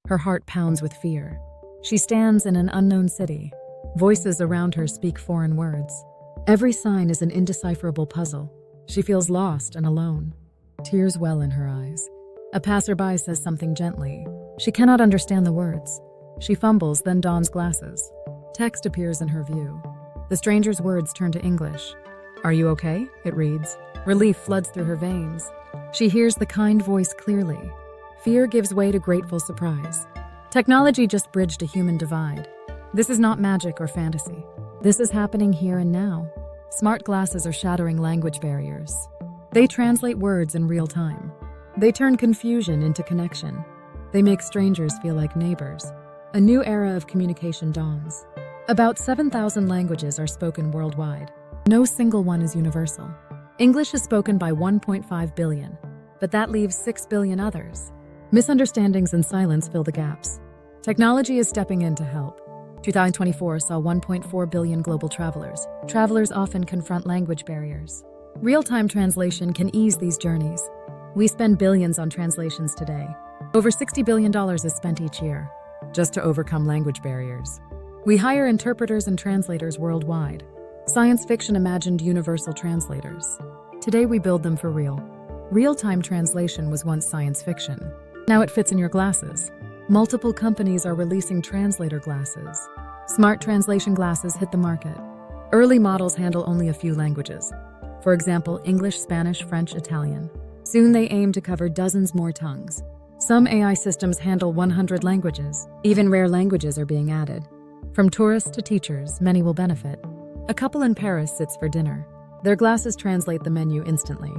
Her heart pounds with fear. She stands in an unknown city. Voices around her speak foreign words. Every sign is an indecipherable puzzle. She feels lost and alone. Tears well in her eyes. A passerby says something gently. She cannot understand the words. She fumbles, then dons glasses. Text appears in her view. The stranger's words turn to English. "Are you okay?" it reads. Relief floods through her veins. She hears the kind voice clearly. Fear gives way to grateful surprise. Technology just bridged a human divide. This is not magic or fantasy. This is happening here and now. Smart glasses are shattering language barriers. They translate words in real time. They turn confusion into connection. They make strangers feel like neighbors. A new era of communication dawns. About 7,000 languages are spoken worldwide. No single one is universal. English is spoken by 1.5 billion, but that leaves 6 billion others. Misunderstandings and silence fill the gaps. Technology is stepping in to help. 2024 saw 1.4 billion global travelers. Travelers often confront language barriers. Real-time translation can ease these journeys. We spend billions on translations today. Over $60 billion is spent each year, just to overcome language barriers. We hire interpreters and translators worldwide. Science fiction imagined universal translators. Today we build them for real. Real-time translation was once science fiction. Now it fits in your glasses. Multiple companies are releasing translator glasses. Smart translation glasses hit the market. Early models handle only a few languages. For example, English, Spanish, French, Italian. Soon they aim to cover dozens more tongues. Some AI systems handle 100 languages. Even rare languages are being added. From tourists to teachers, many will benefit. A couple in Paris sits for dinner. Their glasses translate the menu instantly.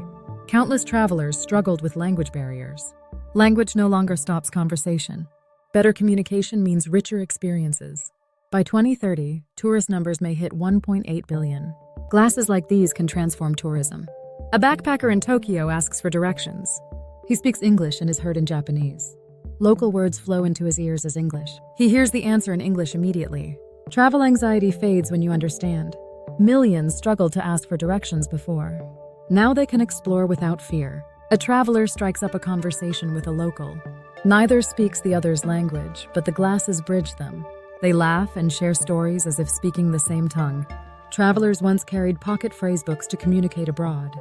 Countless travelers struggled with language barriers. Language no longer stops conversation. Better communication means richer experiences. By 2030, tourist numbers may hit 1.8 billion. Glasses like these can transform tourism. A backpacker in Tokyo asks for directions. He speaks English and is heard in Japanese. Local words flow into his ears as English. He hears the answer in English immediately. Travel anxiety fades when you understand. Millions struggled to ask for directions before. Now they can explore without fear. A traveler strikes up a conversation with a local. Neither speaks the other's language, but the glasses bridge them. They laugh and share stories as if speaking the same tongue. Travelers once carried pocket phrase books to communicate abroad.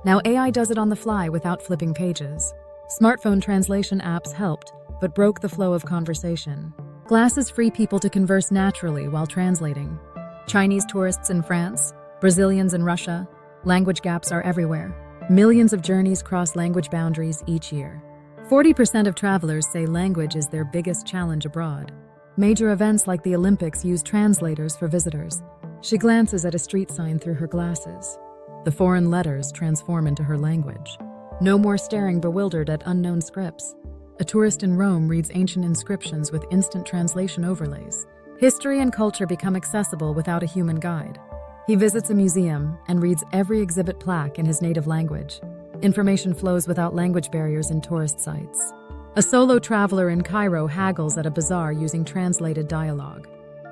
Now AI does it on the fly without flipping pages. Smartphone translation apps helped, but broke the flow of conversation. Glasses free people to converse naturally while translating. Chinese tourists in France, Brazilians in Russia, language gaps are everywhere. Millions of journeys cross language boundaries each year. 40% of travelers say language is their biggest challenge abroad. Major events like the Olympics use translators for visitors. She glances at a street sign through her glasses. The foreign letters transform into her language. No more staring bewildered at unknown scripts. A tourist in Rome reads ancient inscriptions with instant translation overlays. History and culture become accessible without a human guide. He visits a museum and reads every exhibit plaque in his native language. Information flows without language barriers in tourist sites. A solo traveler in Cairo haggles at a bazaar using translated dialogue.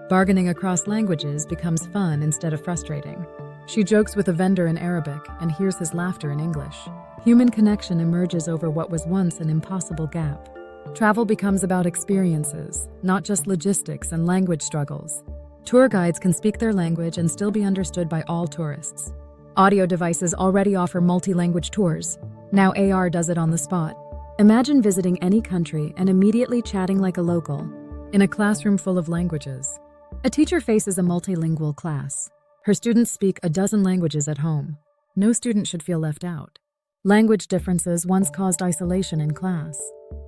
Bargaining across languages becomes fun instead of frustrating. She jokes with a vendor in Arabic and hears his laughter in English. Human connection emerges over what was once an impossible gap. Travel becomes about experiences, not just logistics and language struggles. Tour guides can speak their language and still be understood by all tourists. Audio devices already offer multi-language tours. Now AR does it on the spot. Imagine visiting any country and immediately chatting like a local in a classroom full of languages. A teacher faces a multilingual class. Her students speak a dozen languages at home. No student should feel left out. Language differences once caused isolation in class.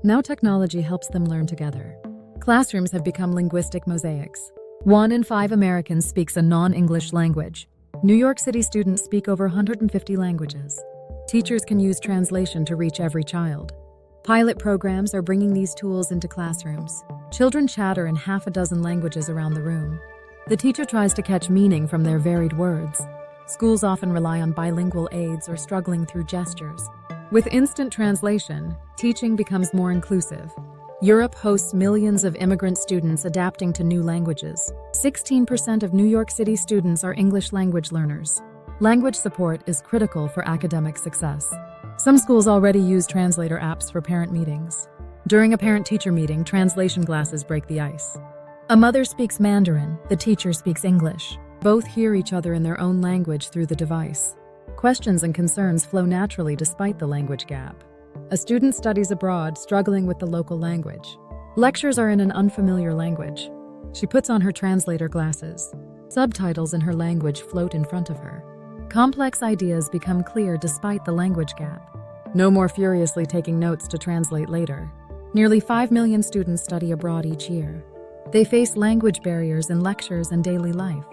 Now technology helps them learn together. Classrooms have become linguistic mosaics. 1 in 5 Americans speaks a non-English language. New York City students speak over 150 languages. Teachers can use translation to reach every child. Pilot programs are bringing these tools into classrooms. Children chatter in half a dozen languages around the room. The teacher tries to catch meaning from their varied words. Schools often rely on bilingual aids or struggling through gestures. With instant translation, teaching becomes more inclusive. Europe hosts millions of immigrant students adapting to new languages. 16% of New York City students are English language learners. Language support is critical for academic success. Some schools already use translator apps for parent meetings. During a parent-teacher meeting, translation glasses break the ice. A mother speaks Mandarin, the teacher speaks English. Both hear each other in their own language through the device. Questions and concerns flow naturally despite the language gap. A student studies abroad, struggling with the local language. Lectures are in an unfamiliar language. She puts on her translator glasses. Subtitles in her language float in front of her. Complex ideas become clear despite the language gap. No more furiously taking notes to translate later. Nearly 5 million students study abroad each year. They face language barriers in lectures and daily life.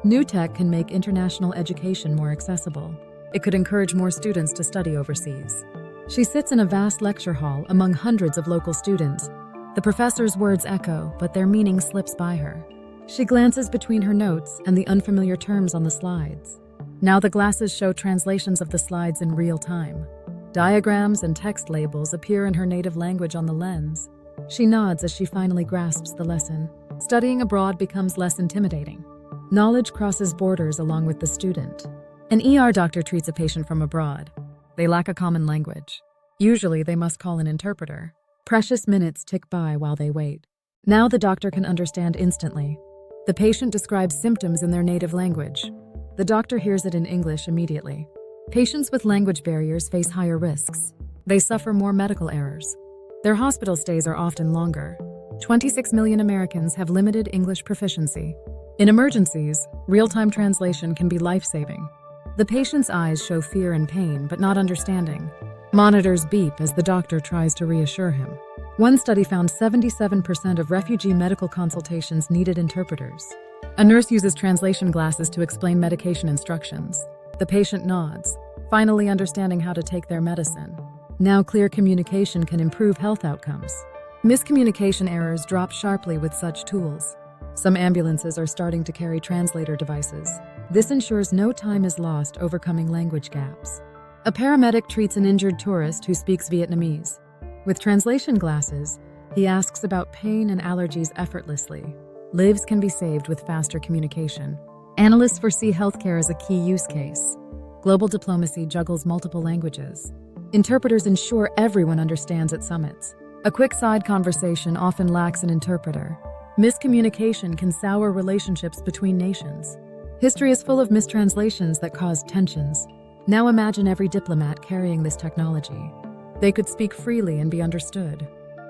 New tech can make international education more accessible. It could encourage more students to study overseas. She sits in a vast lecture hall among hundreds of local students. The professor's words echo, but their meaning slips by her. She glances between her notes and the unfamiliar terms on the slides. Now the glasses show translations of the slides in real time. Diagrams and text labels appear in her native language on the lens. She nods as she finally grasps the lesson. Studying abroad becomes less intimidating. Knowledge crosses borders along with the student. An ER doctor treats a patient from abroad. They lack a common language. Usually they must call an interpreter. Precious minutes tick by while they wait. Now the doctor can understand instantly. The patient describes symptoms in their native language. The doctor hears it in English immediately. Patients with language barriers face higher risks. They suffer more medical errors. Their hospital stays are often longer. 26 million Americans have limited English proficiency. In emergencies, real-time translation can be life-saving. The patient's eyes show fear and pain, but not understanding. Monitors beep as the doctor tries to reassure him. One study found 77% of refugee medical consultations needed interpreters. A nurse uses translation glasses to explain medication instructions. The patient nods, finally understanding how to take their medicine. Now clear communication can improve health outcomes. Miscommunication errors drop sharply with such tools. Some ambulances are starting to carry translator devices. This ensures no time is lost overcoming language gaps. A paramedic treats an injured tourist who speaks Vietnamese. With translation glasses, he asks about pain and allergies effortlessly. Lives can be saved with faster communication. Analysts foresee healthcare as a key use case. Global diplomacy juggles multiple languages. Interpreters ensure everyone understands at summits. A quick side conversation often lacks an interpreter. Miscommunication can sour relationships between nations. History is full of mistranslations that cause tensions. Now imagine every diplomat carrying this technology. They could speak freely and be understood.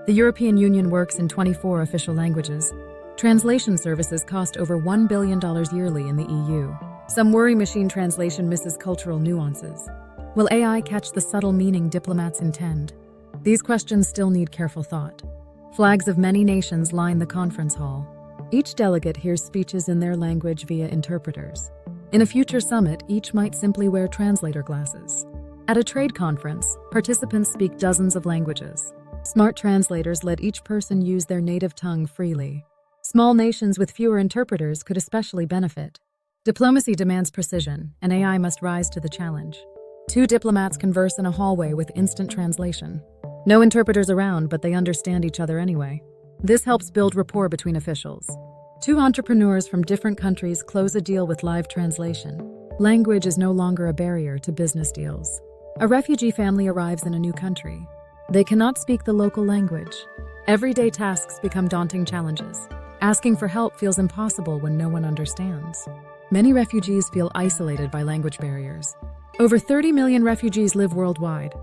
The European Union works in 24 official languages. Translation services cost over $1 billion yearly in the EU. Some worry machine translation misses cultural nuances. Will AI catch the subtle meaning diplomats intend? These questions still need careful thought. Flags of many nations line the conference hall. Each delegate hears speeches in their language via interpreters. In a future summit, each might simply wear translator glasses. At a trade conference, participants speak dozens of languages. Smart translators let each person use their native tongue freely. Small nations with fewer interpreters could especially benefit. Diplomacy demands precision, and AI must rise to the challenge. Two diplomats converse in a hallway with instant translation. No interpreters around, but they understand each other anyway. This helps build rapport between officials. Two entrepreneurs from different countries close a deal with live translation. Language is no longer a barrier to business deals. A refugee family arrives in a new country. They cannot speak the local language. Everyday tasks become daunting challenges. Asking for help feels impossible when no one understands. Many refugees feel isolated by language barriers. Over 30 million refugees live worldwide.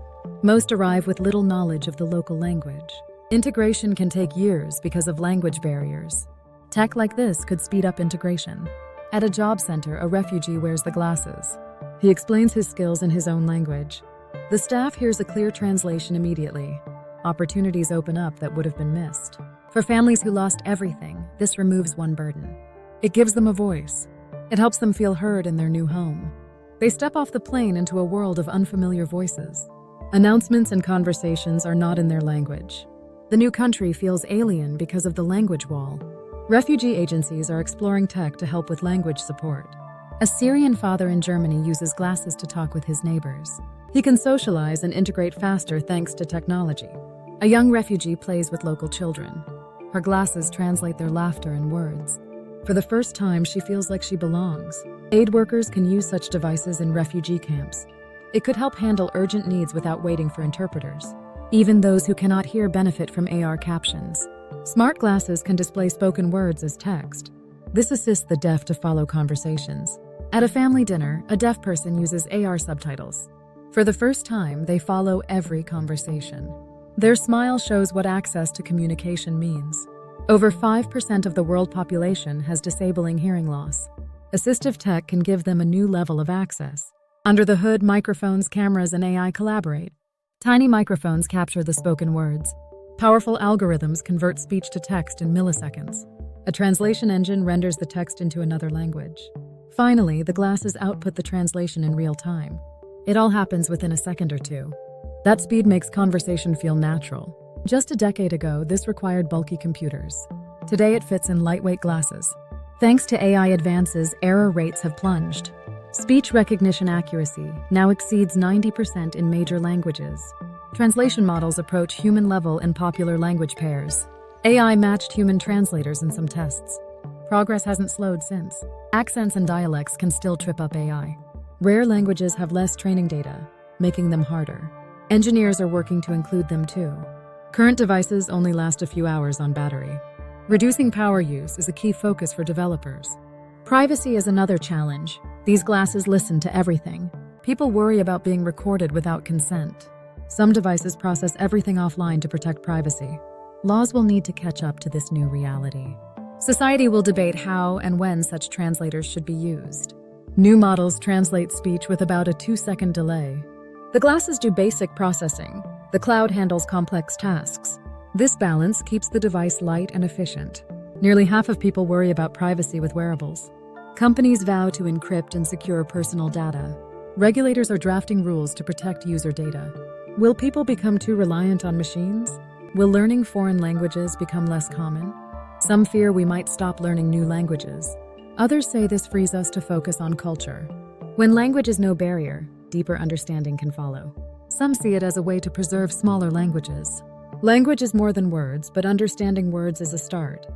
Most arrive with little knowledge of the local language. Integration can take years because of language barriers. Tech like this could speed up integration. At a job center, a refugee wears the glasses. He explains his skills in his own language. The staff hears a clear translation immediately. Opportunities open up that would have been missed. For families who lost everything, this removes one burden. It gives them a voice. It helps them feel heard in their new home. They step off the plane into a world of unfamiliar voices. Announcements and conversations are not in their language. The new country feels alien because of the language wall. Refugee agencies are exploring tech to help with language support. A Syrian father in Germany uses glasses to talk with his neighbors. He can socialize and integrate faster thanks to technology. A young refugee plays with local children. Her glasses translate their laughter and words. For the first time, she feels like she belongs. Aid workers can use such devices in refugee camps. It could help handle urgent needs without waiting for interpreters. Even those who cannot hear benefit from AR captions. Smart glasses can display spoken words as text. This assists the deaf to follow conversations. At a family dinner, a deaf person uses AR subtitles. For the first time, they follow every conversation. Their smile shows what access to communication means. Over 5% of the world population has disabling hearing loss. Assistive tech can give them a new level of access. Under the hood, microphones, cameras, and AI collaborate. Tiny microphones capture the spoken words. Powerful algorithms convert speech to text in milliseconds. A translation engine renders the text into another language. Finally, the glasses output the translation in real time. It all happens within a second or two. That speed makes conversation feel natural. Just a decade ago, this required bulky computers. Today, it fits in lightweight glasses. Thanks to AI advances, error rates have plunged. Speech recognition accuracy now exceeds 90% in major languages. Translation models approach human level in popular language pairs. AI matched human translators in some tests. Progress hasn't slowed since. Accents and dialects can still trip up AI. Rare languages have less training data, making them harder. Engineers are working to include them too. Current devices only last a few hours on battery. Reducing power use is a key focus for developers. Privacy is another challenge. These glasses listen to everything. People worry about being recorded without consent. Some devices process everything offline to protect privacy. Laws will need to catch up to this new reality. Society will debate how and when such translators should be used. New models translate speech with about a 2-second delay. The glasses do basic processing. The cloud handles complex tasks. This balance keeps the device light and efficient. Nearly half of people worry about privacy with wearables. Companies vow to encrypt and secure personal data. Regulators are drafting rules to protect user data. Will people become too reliant on machines? Will learning foreign languages become less common? Some fear we might stop learning new languages. Others say this frees us to focus on culture. When language is no barrier, deeper understanding can follow. Some see it as a way to preserve smaller languages. Language is more than words, but understanding words is a start.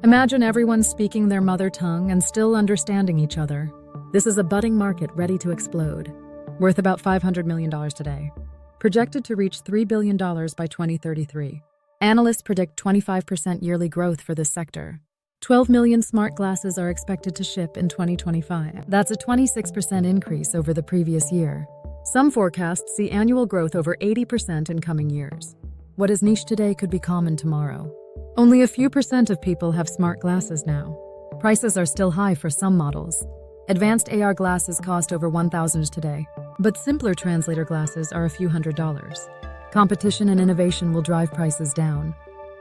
Imagine everyone speaking their mother tongue and still understanding each other. This is a budding market ready to explode, worth about $500 million today. Projected to reach $3 billion by 2033. Analysts predict 25% yearly growth for this sector. 12 million smart glasses are expected to ship in 2025. That's a 26% increase over the previous year. Some forecasts see annual growth over 80% in coming years. What is niche today could be common tomorrow. Only a few percent of people have smart glasses now. Prices are still high for some models. Advanced AR glasses cost over $1,000 today, but simpler translator glasses are a few $100s. Competition and innovation will drive prices down.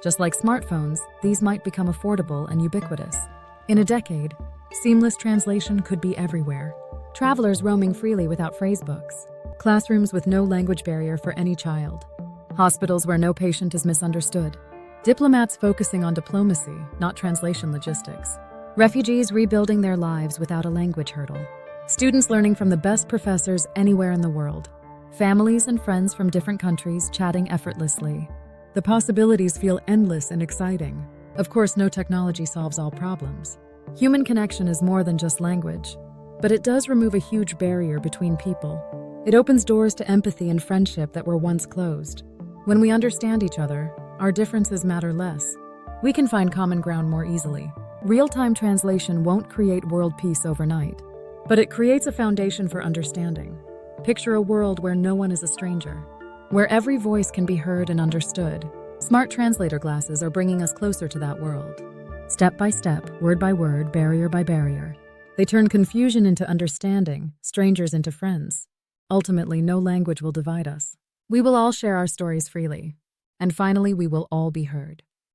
Just like smartphones, these might become affordable and ubiquitous. In a decade, seamless translation could be everywhere. Travelers roaming freely without phrasebooks. Classrooms with no language barrier for any child. Hospitals where no patient is misunderstood. Diplomats focusing on diplomacy, not translation logistics. Refugees rebuilding their lives without a language hurdle. Students learning from the best professors anywhere in the world. Families and friends from different countries chatting effortlessly. The possibilities feel endless and exciting. Of course, no technology solves all problems. Human connection is more than just language, but it does remove a huge barrier between people. It opens doors to empathy and friendship that were once closed. When we understand each other, our differences matter less. We can find common ground more easily. Real-time translation won't create world peace overnight, but it creates a foundation for understanding. Picture a world where no one is a stranger, where every voice can be heard and understood. Smart translator glasses are bringing us closer to that world. Step by step, word by word, barrier by barrier. They turn confusion into understanding, strangers into friends. Ultimately, no language will divide us. We will all share our stories freely. And finally, we will all be heard.